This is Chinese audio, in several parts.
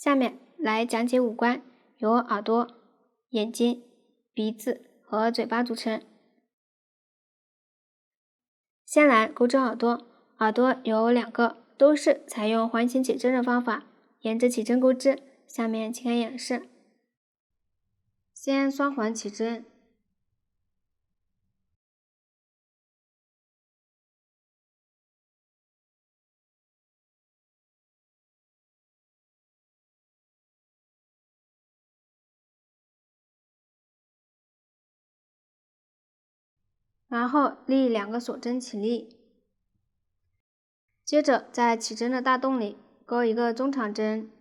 下面来讲解五官，由耳朵、眼睛、鼻子和嘴巴组成。先来钩针耳朵，耳朵有两个，都是采用环形起针的方法，沿着起针钩织。下面请看演示。先双环起针，然后立两个锁针起立，接着在起针的大洞里钩一个中长针，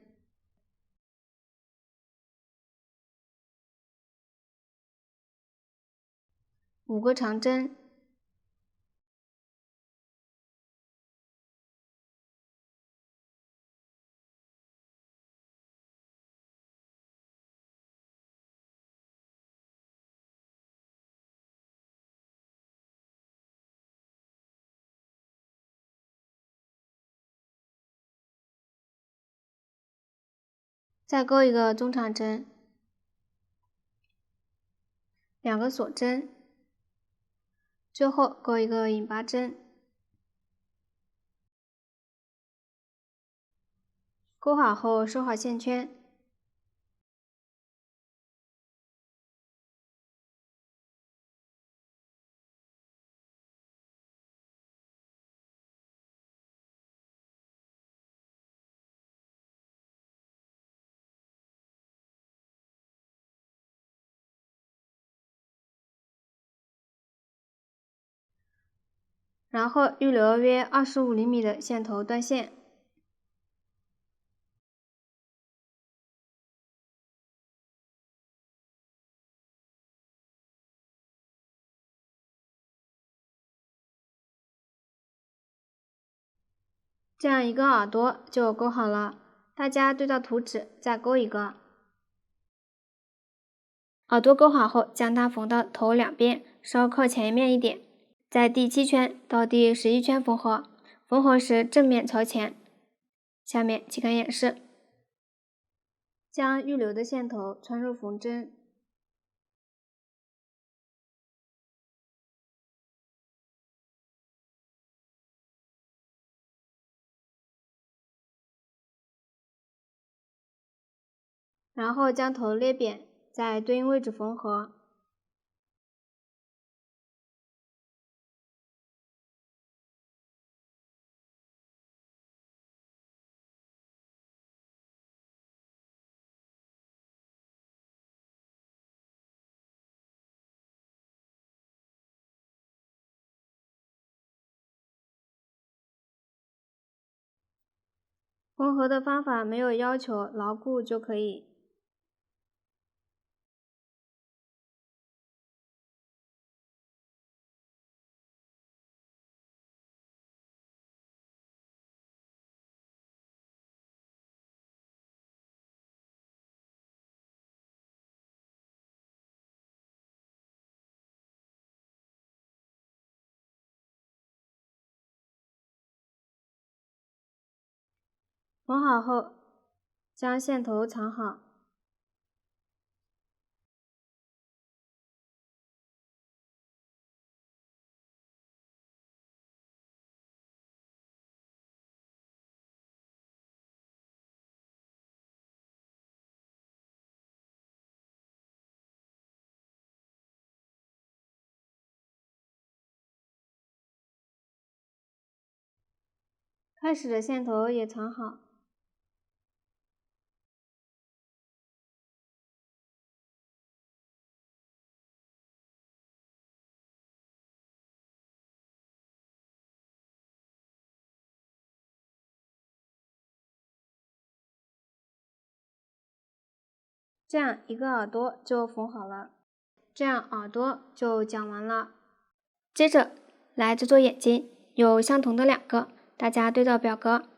五个长针，再钩一个中长针，两个锁针，最后钩一个引拔针。钩好后收好线圈，然后预留约25厘米的线头断线。这样一个耳朵就钩好了，大家对照图纸再钩一个。耳朵钩好后，将它缝到头两边，稍靠前面一点，在第7圈到第11圈缝合，缝合时正面朝前。下面请看演示。将预留的线头穿入缝针，然后将头勒扁，在对应位置缝合。缝合的方法没有要求牢固就可以。缝好后，将线头藏好。开始的线头也藏好。这样一个耳朵就缝好了，这样耳朵就讲完了。接着来制作眼睛，有相同的两个，大家对照表格，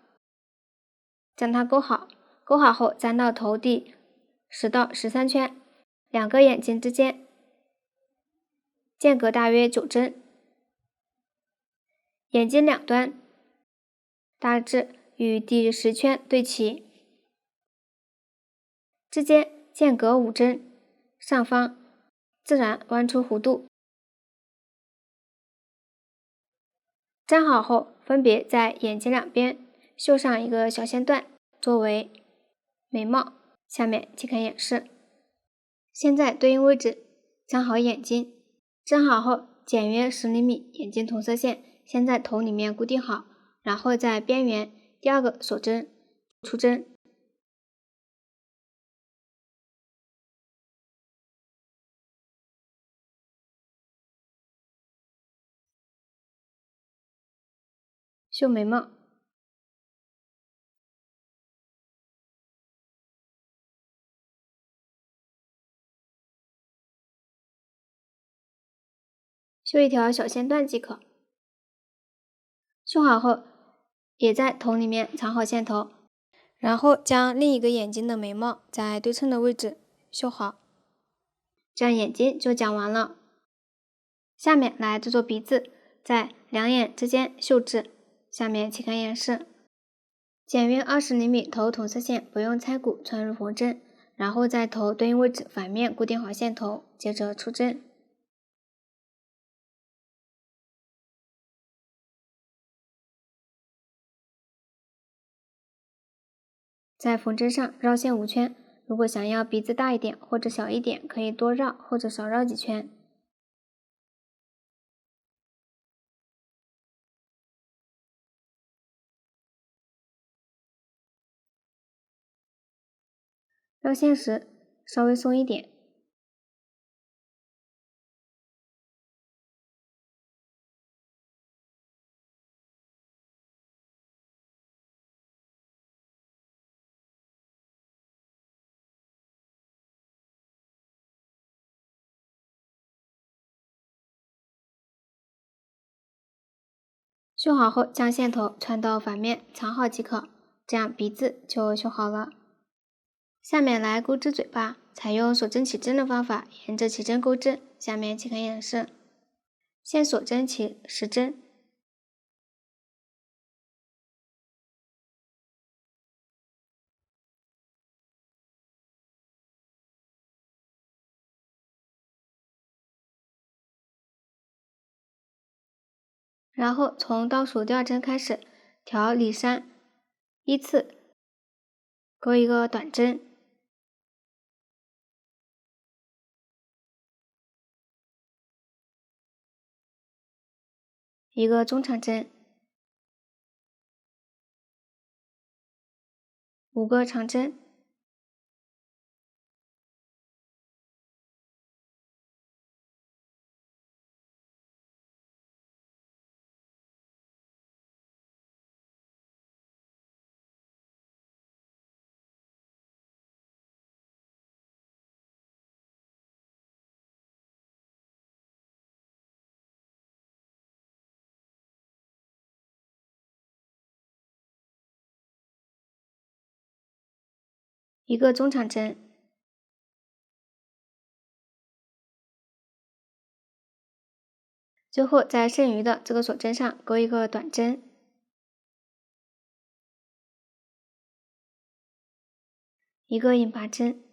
将它钩好。钩好后粘到头第10到13圈，两个眼睛之间间隔大约9针，眼睛两端大致与第10圈对齐。之间间隔5针，上方自然弯出弧度。粘好后，分别在眼睛两边绣上一个小线段，作为眉毛。下面即可演示。先在对应位置粘好眼睛，粘好后剪约10厘米眼睛同色线，先在头里面固定好，然后在边缘第2个锁针出针。绣眉毛。绣一条小线段即可。绣好后，也在头里面藏好线头，然后将另一个眼睛的眉毛在对称的位置绣好，这样眼睛就讲完了。下面来制作鼻子，在两眼之间绣制，下面即可演示。剪约20厘米头同色线，不用拆骨穿入缝针，然后在头对应位置反面固定好线头，接着出针。在缝针上绕线5圈，如果想要鼻子大一点或者小一点，可以多绕或者少绕几圈。绕线时稍微松一点。绣好后，将线头穿到反面藏好即可，这样鼻子就绣好了。下面来钩织嘴巴，采用锁针起针的方法，沿着起针钩织，下面即可演示。先锁针起10针，然后从倒数第2针开始，调里山，依次钩一个短针，一个中长针，5个长针，一个中长针，最后在剩余的这个锁针上钩一个短针，一个引拔针，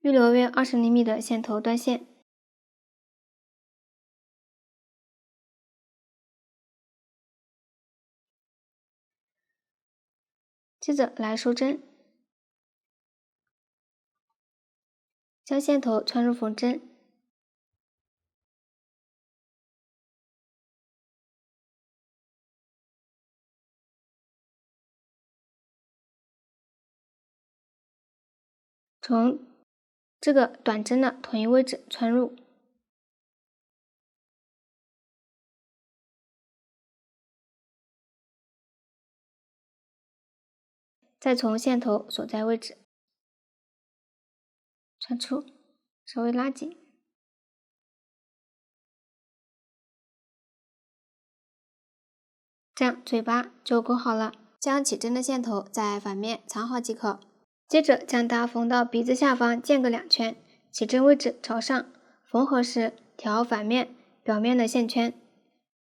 预留约20厘米的线头断线，接着来收针，将线头穿入缝针，从这个短针的同一位置穿入，再从线头所在位置穿出，稍微拉紧，这样嘴巴就钩好了。将起针的线头在反面藏好即可。接着将它缝到鼻子下方间隔2圈，起针位置朝上，缝合时调反面表面的线圈，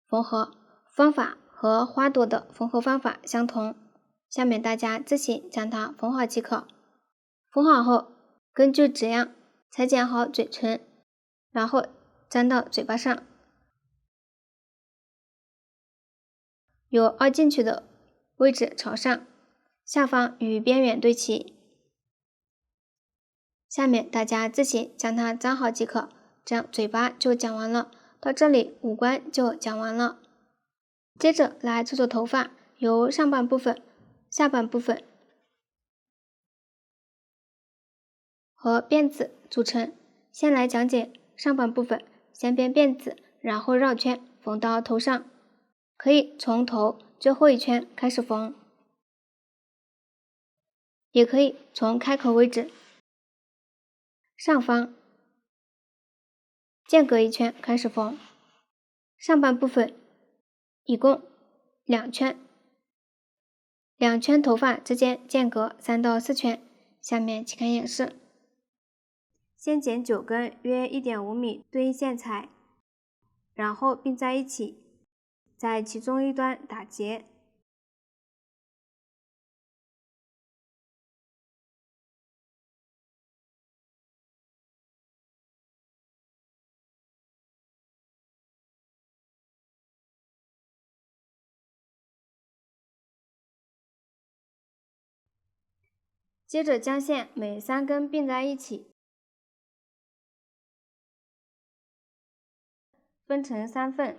缝合方法和和花朵的缝合方法相同，下面大家自行将它缝好即可。缝好后，根据纸样裁剪好嘴唇，然后粘到嘴巴上，由凹进去的位置朝上，下方与边缘对齐。下面大家自行将它粘好即可，这样嘴巴就讲完了。到这里五官就讲完了。接着来做做头发，由上半部分、下半部分和辫子组成。先来讲解上半部分，先编辫子，然后绕圈缝到头上，可以从头最后一圈开始缝，也可以从开口位置上方间隔一圈开始缝。上半部分一共2圈，2圈头发之间间隔3到4圈。下面请看演示。先剪9根约 1.5 米对应线材，然后并在一起，在其中一端打结。接着将线每3根并在一起，分成3份。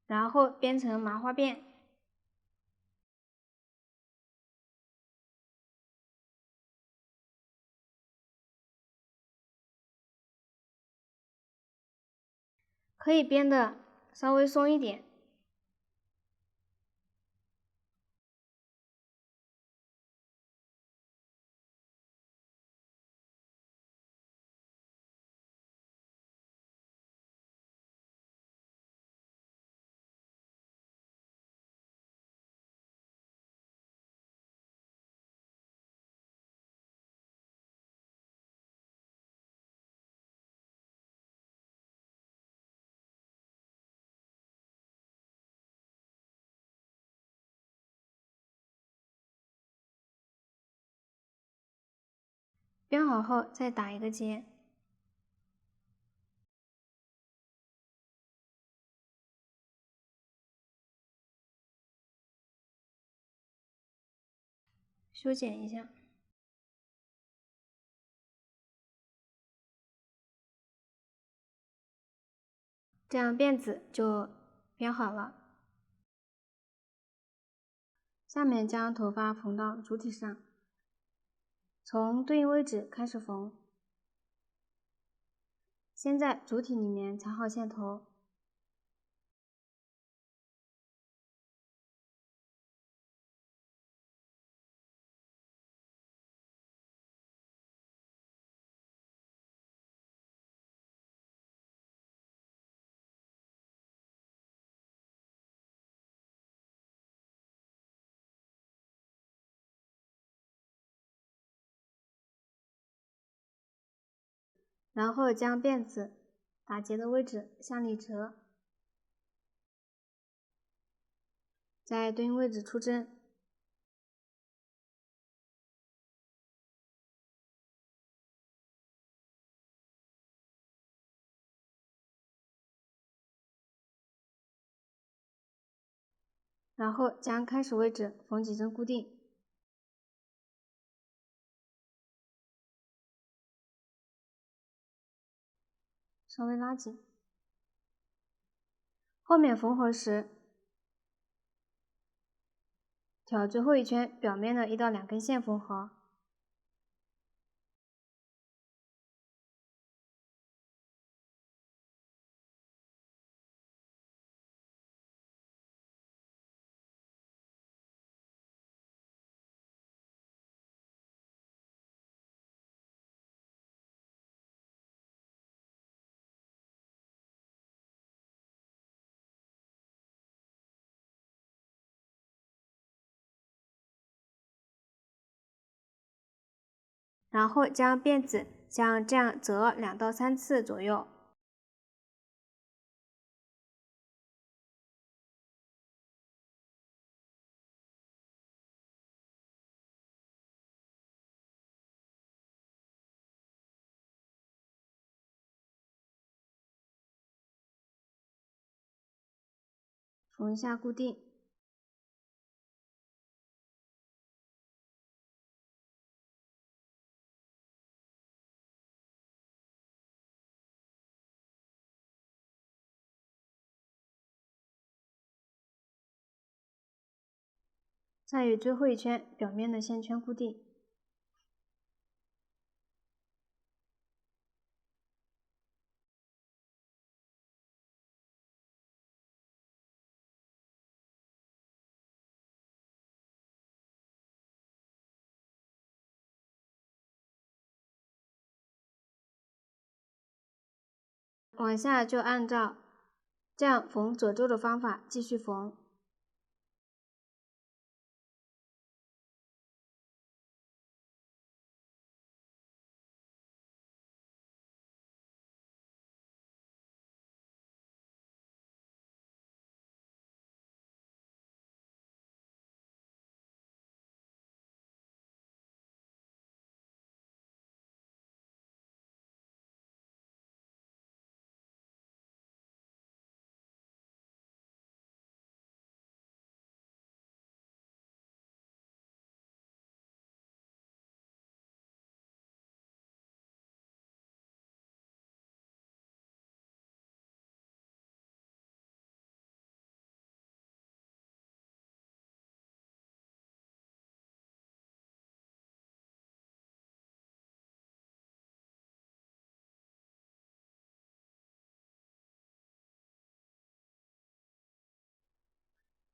然后编成麻花辫。可以编的稍微松一点。编好后再打一个结。修剪一下。这样辫子就编好了。下面将头发缝到主体上，从对应位置开始缝。先在主体里面缠好线头，然后将辫子打结的位置向里折，在对应位置出针，然后将开始位置缝几针固定。稍微拉紧。后面缝合时，挑最后一圈表面的1到2根线缝合。然后将辫子像这样折2到3次左右。缝一下固定。再与最后一圈表面的线圈固定。往下就按照这样缝褶皱的方法继续缝。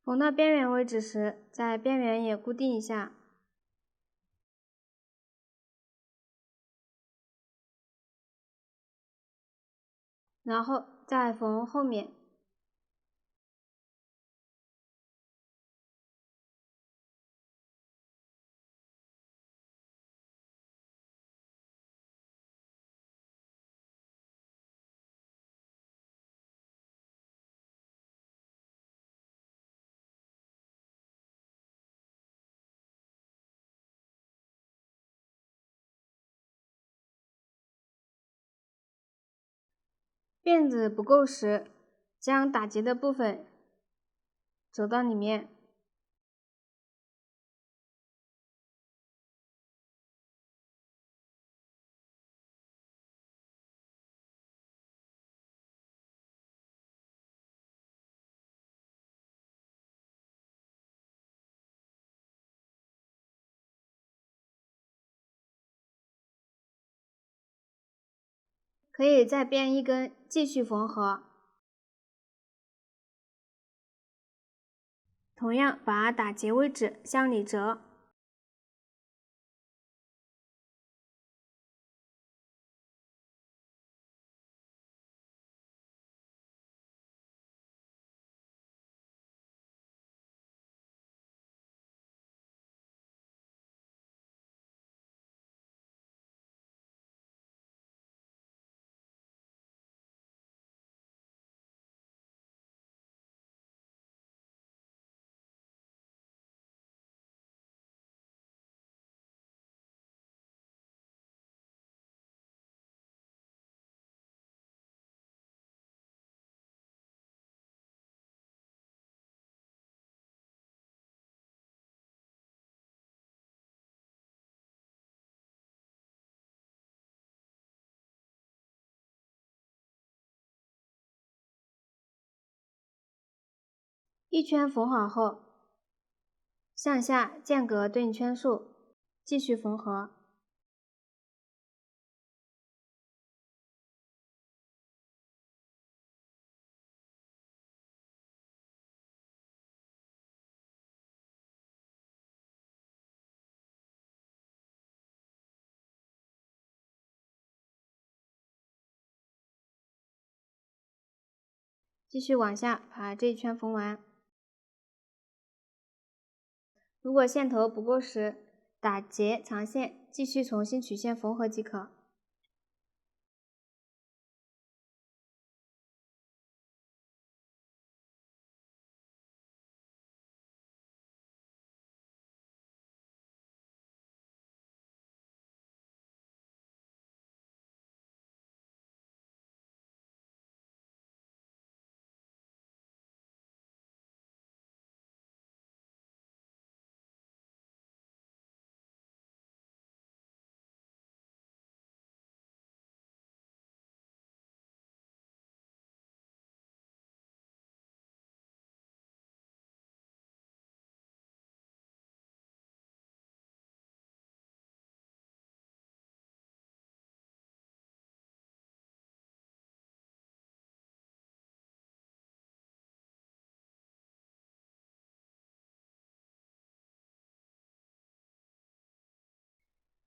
缝到边缘为止时，在边缘也固定一下。然后再缝后面。辫子不够时，将打结的部分走到里面。可以再编一根继续缝合，同样把打结位置向里折。一圈缝好后，向下间隔对应圈数，继续缝合。继续往下把这一圈缝完。如果线头不够时，打结长线继续重新曲线缝合即可。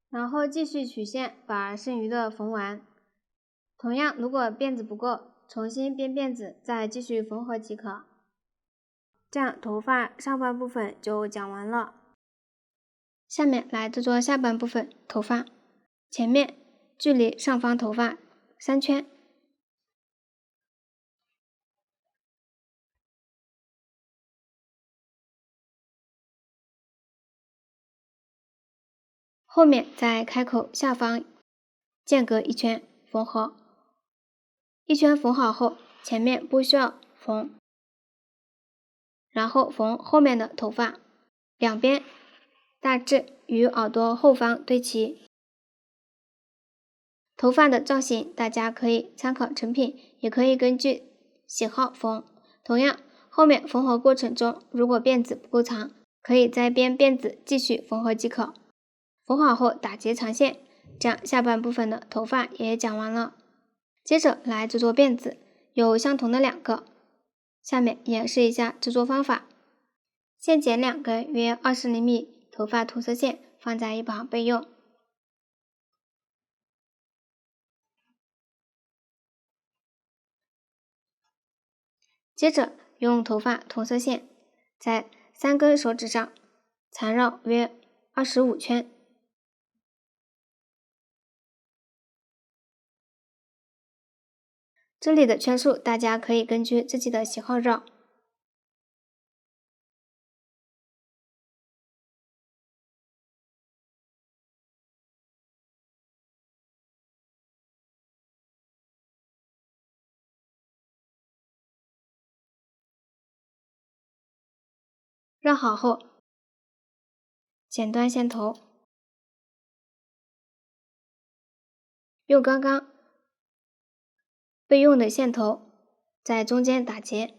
然后继续曲线把剩余的缝完。同样，如果辫子不够，重新编辫子，再继续缝合即可。这样头发上半部分就讲完了。下面来制作下半部分头发。前面距离上方头发3圈，后面在开口下方间隔1圈缝合。1圈缝好后，前面不需要缝，然后缝后面的头发，两边大致与耳朵后方对齐。头发的造型大家可以参考成品，也可以根据喜好缝。同样，后面缝合过程中，如果辫子不够长，可以再编辫子继续缝合即可。缝好后打结长线，这样下半部分的头发也讲完了。接着来制作辫子，有相同的2个。下面演示一下制作方法。先剪2根约20厘米头发涂色线，放在一旁备用。接着用头发同色线在3根手指上缠绕约25圈。这里的圈数大家可以根据自己的喜好绕。绕好后，剪断线头，用刚刚备用的线头在中间打结。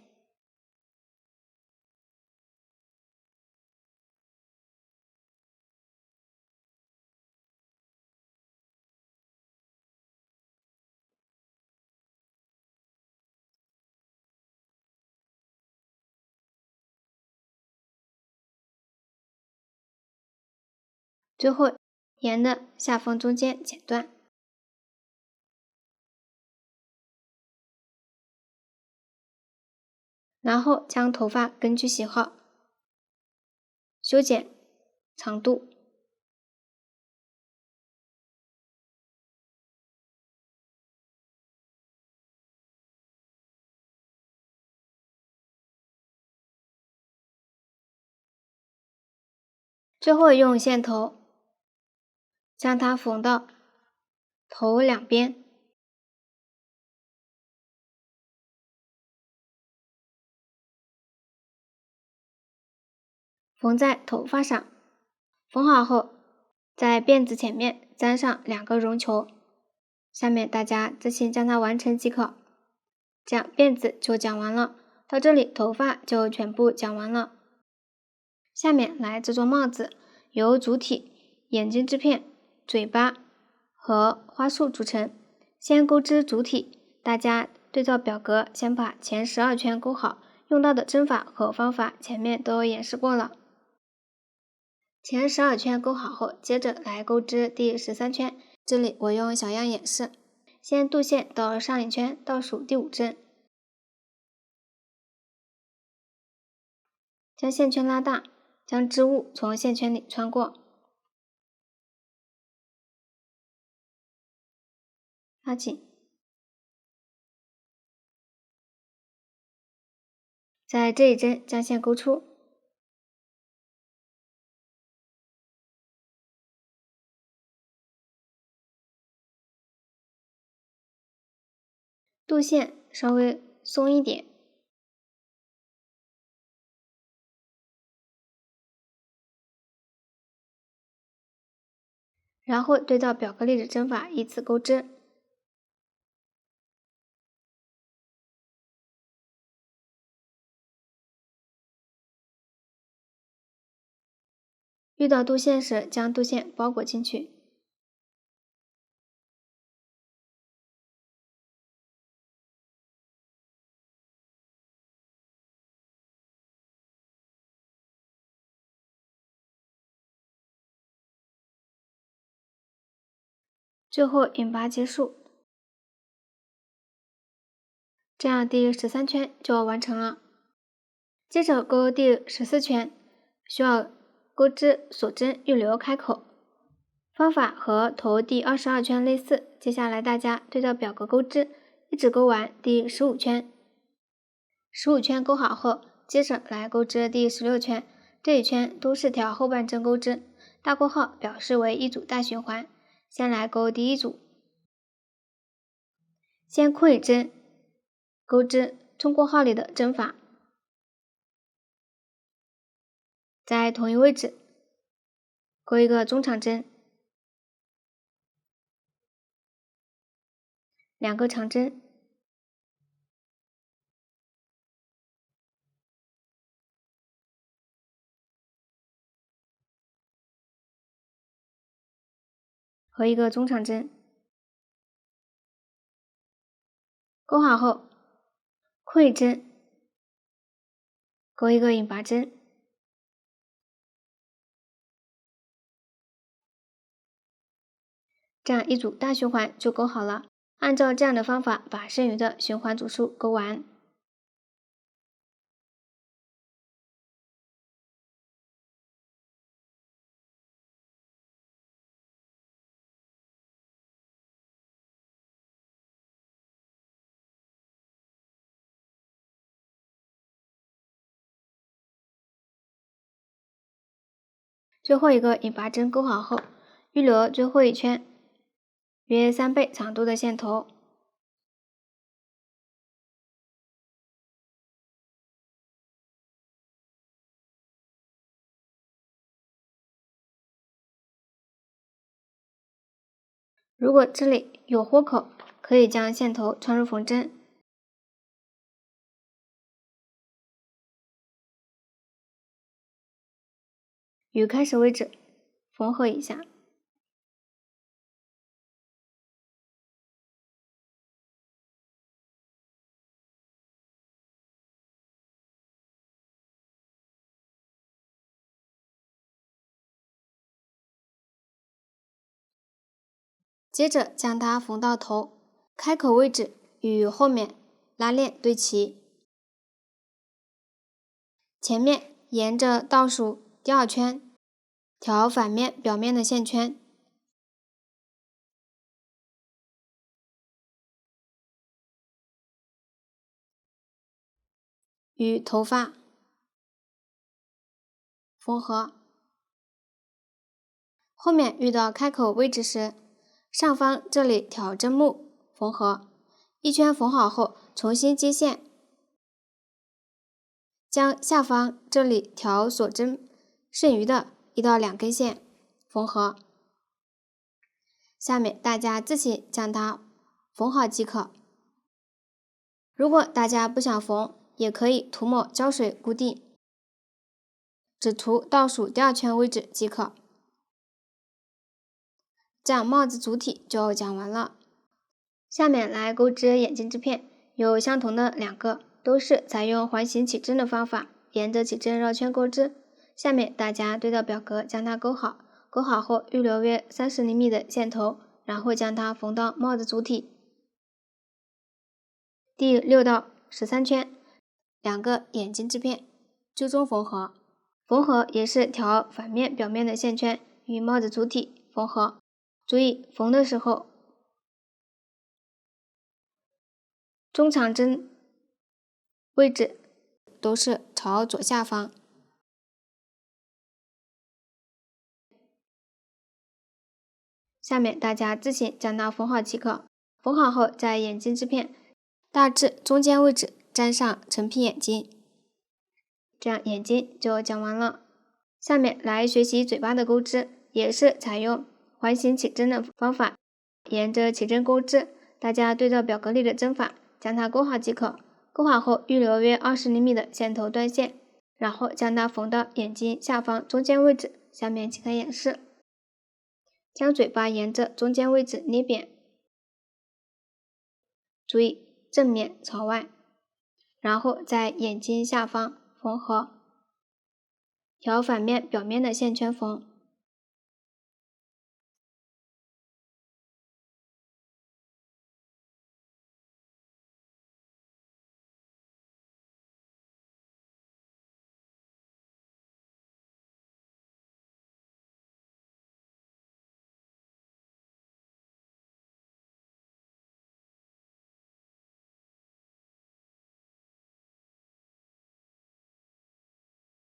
最后沿着下缝中间剪断，然后将头发根据喜好修剪长度。最后用线头将它缝到头两边，缝在头发上。缝好后，在辫子前面粘上2个绒球，下面大家自行将它完成即可。这样辫子就讲完了，到这里头发就全部讲完了。下面来制作帽子，由主体、眼睛织片、嘴巴和花束组成。先钩织主体，大家对照表格先把前12圈钩好，用到的针法和方法前面都演示过了。前12圈钩好后，接着来钩织第13圈，这里我用小样演示。先渡线到上一圈，倒数第5针，将线圈拉大，将织物从线圈里穿过，拉紧，在这一针将线勾出，肚线稍微松一点，然后对照表格里的针法依次钩织。遇到肚线时，将肚线包裹进去。最后引拔结束，这样第13圈就完成了。接着钩第14圈，需要钩织锁针预留开口，方法和头第22圈类似。接下来大家对照表格钩织，一直钩完第15圈。15圈钩好后，接着来钩织第16圈，这一圈都是条后半针钩织，大括号表示为一组大循环。先来钩第一组，先扣一针，钩织中括号里的针法，在同一位置钩一个中长针，2个长针，和一个中长针，钩好后扣一针，钩一个引拔针，这样一组大循环就钩好了。按照这样的方法把剩余的循环组数钩完。最后一个引拔针钩好后，预留最后一圈约3倍长度的线头，如果这里有豁口，可以将线头穿入缝针，与开始位置缝合一下。接着将它缝到头，开口位置与后面拉链对齐，前面沿着倒数第2圈调反面表面的线圈，与头发缝合。后面遇到开口位置时，上方这里调针目缝合，一圈缝好后重新接线，将下方这里调锁针剩余的1到2根线缝合。下面大家自行将它缝好即可。如果大家不想缝，也可以涂抹胶水固定，只涂倒数第2圈位置即可。这样帽子主体就讲完了。下面来钩织眼睛织片，有相同的2个，都是采用环形起针的方法，沿着起针绕圈钩织。下面大家对照表格将它钩好，钩好后预留约30厘米的线头，然后将它缝到帽子主体。第6到13圈，2个眼睛织片居中缝合，缝合也是调反面表面的线圈与帽子主体缝合。注意缝的时候中长针位置都是朝左下方。下面大家自行将它缝好即可。缝好后，在眼睛这片大致中间位置粘上成品眼睛，这样眼睛就讲完了。下面来学习嘴巴的钩织，也是采用环形起针的方法，沿着起针钩织。大家对照表格里的针法，将它钩好即可。钩好后，预留约20厘米的线头断线，然后将它缝到眼睛下方中间位置。下面请看演示。将嘴巴沿着中间位置捏扁，注意正面朝外，然后在眼睛下方缝合，调反面表面的线圈缝。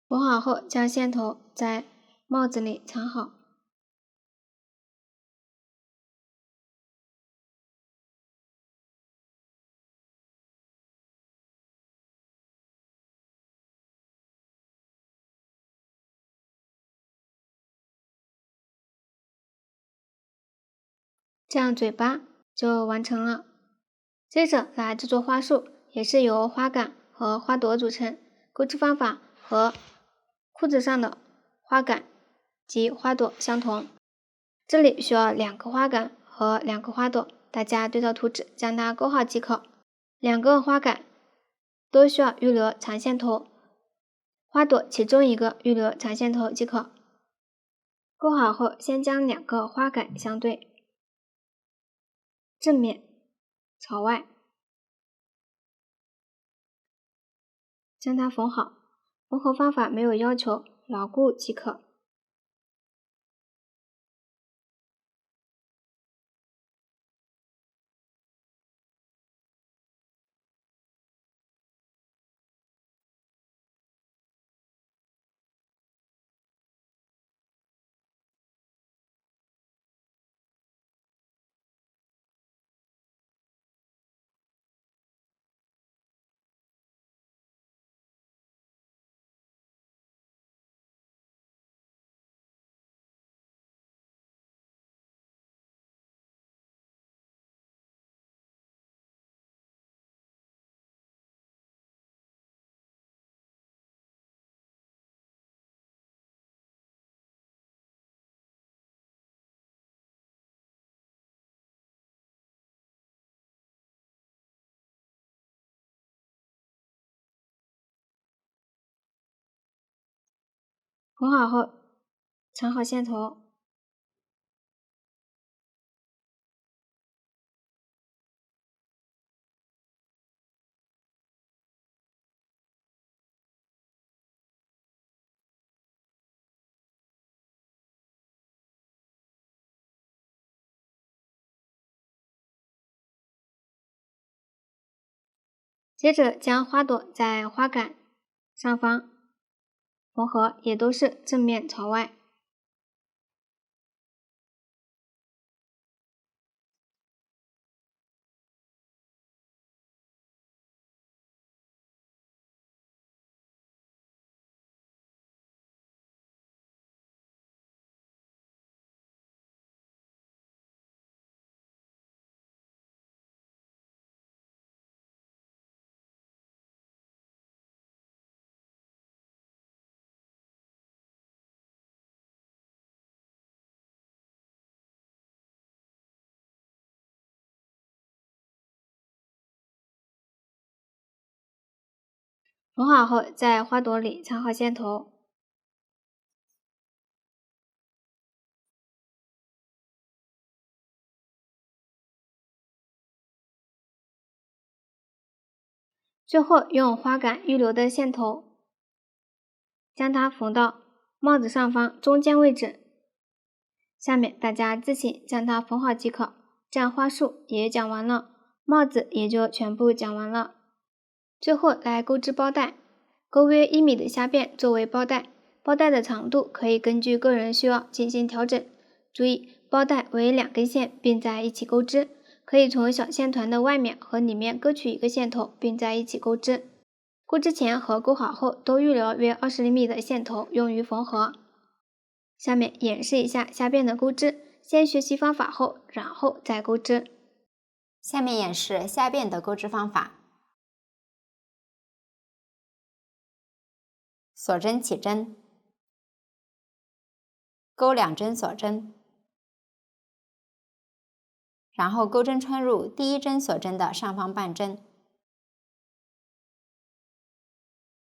缝好后，将线头在帽子里藏好。这样嘴巴就完成了。接着来制作花束，也是由花杆和花朵组成。钩织方法和裤子上的花杆及花朵相同，这里需要2个花杆和2个花朵，大家对照图纸将它钩好即可。2个花杆都需要预留长线头，花朵其中一个预留长线头即可。钩好后，先将2个花杆相对，正面朝外，将它缝好。缝合方法没有要求，牢固即可。缝好后，藏好线头。接着将花朵在花杆上方缝合，也都是正面朝外。缝好后，在花朵里藏好线头。最后用花杆预留的线头，将它缝到帽子上方中间位置。下面大家自行将它缝好即可。这样花束也讲完了。帽子也就全部讲完了。最后来钩织包带，钩约1米的虾辫作为包带，包带的长度可以根据个人需要进行调整。注意，包带为2根线并在一起钩织，可以从小线团的外面和里面割取一个线头并在一起钩织。钩织前和钩好后都预留约20厘米的线头用于缝合。下面演示一下虾辫的钩织，先学习方法后，然后再钩织。下面演示虾辫的钩织方法。锁针起针，钩2针锁针，然后钩针穿入第1针锁针的上方半针，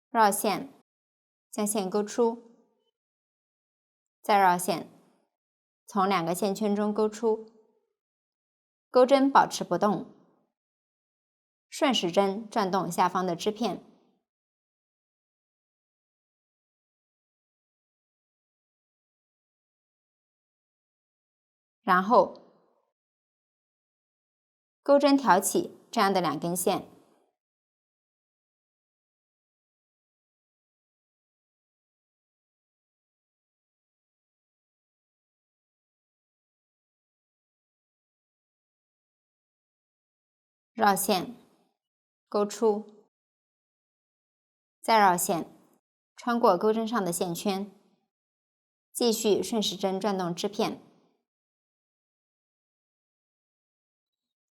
绕线，将线钩出，再绕线，从2个线圈中钩出，钩针保持不动，顺时针转动下方的织片，然后钩针挑起这样的2根线，绕线，钩出，再绕线，穿过钩针上的线圈，继续顺时针转动织片，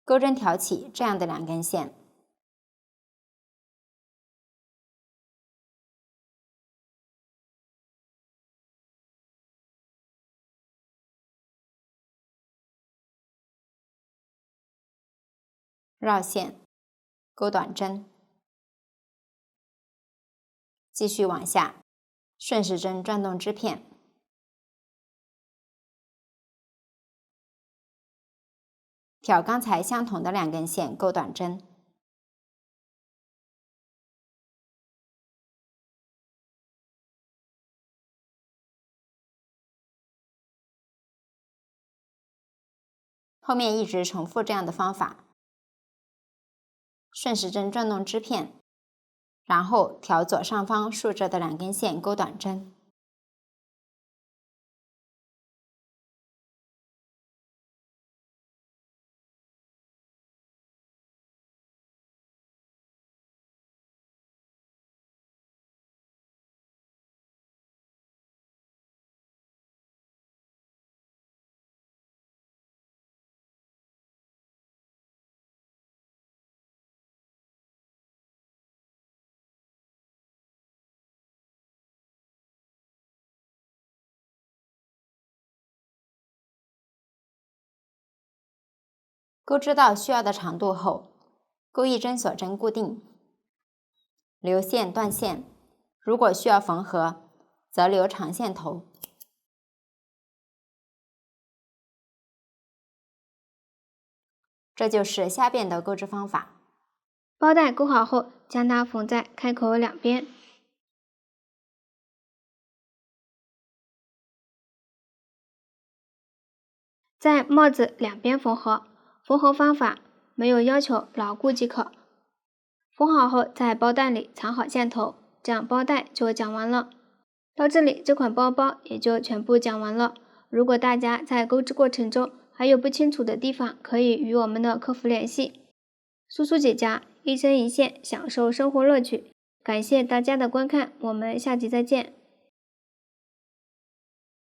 钩针挑起这样的2根线，绕线，钩短针，继续往下，顺时针转动织片，挑刚才相同的2根线钩短针，后面一直重复这样的方法，顺时针转动织片，然后挑左上方竖着的2根线钩短针，钩织到需要的长度后，钩1针锁针固定，留线断线，如果需要缝合，则留长线头。这就是虾辫的钩织方法。包带钩好后，将它缝在开口两边。在帽子两边缝合，缝合方法没有要求牢固即可。缝好后，在包带里藏好线头，这样包带就讲完了。到这里，这款包包也就全部讲完了。如果大家在钩织过程中还有不清楚的地方，可以与我们的客服联系。苏苏姐家，一针一线，享受生活乐趣。感谢大家的观看，我们下集再见。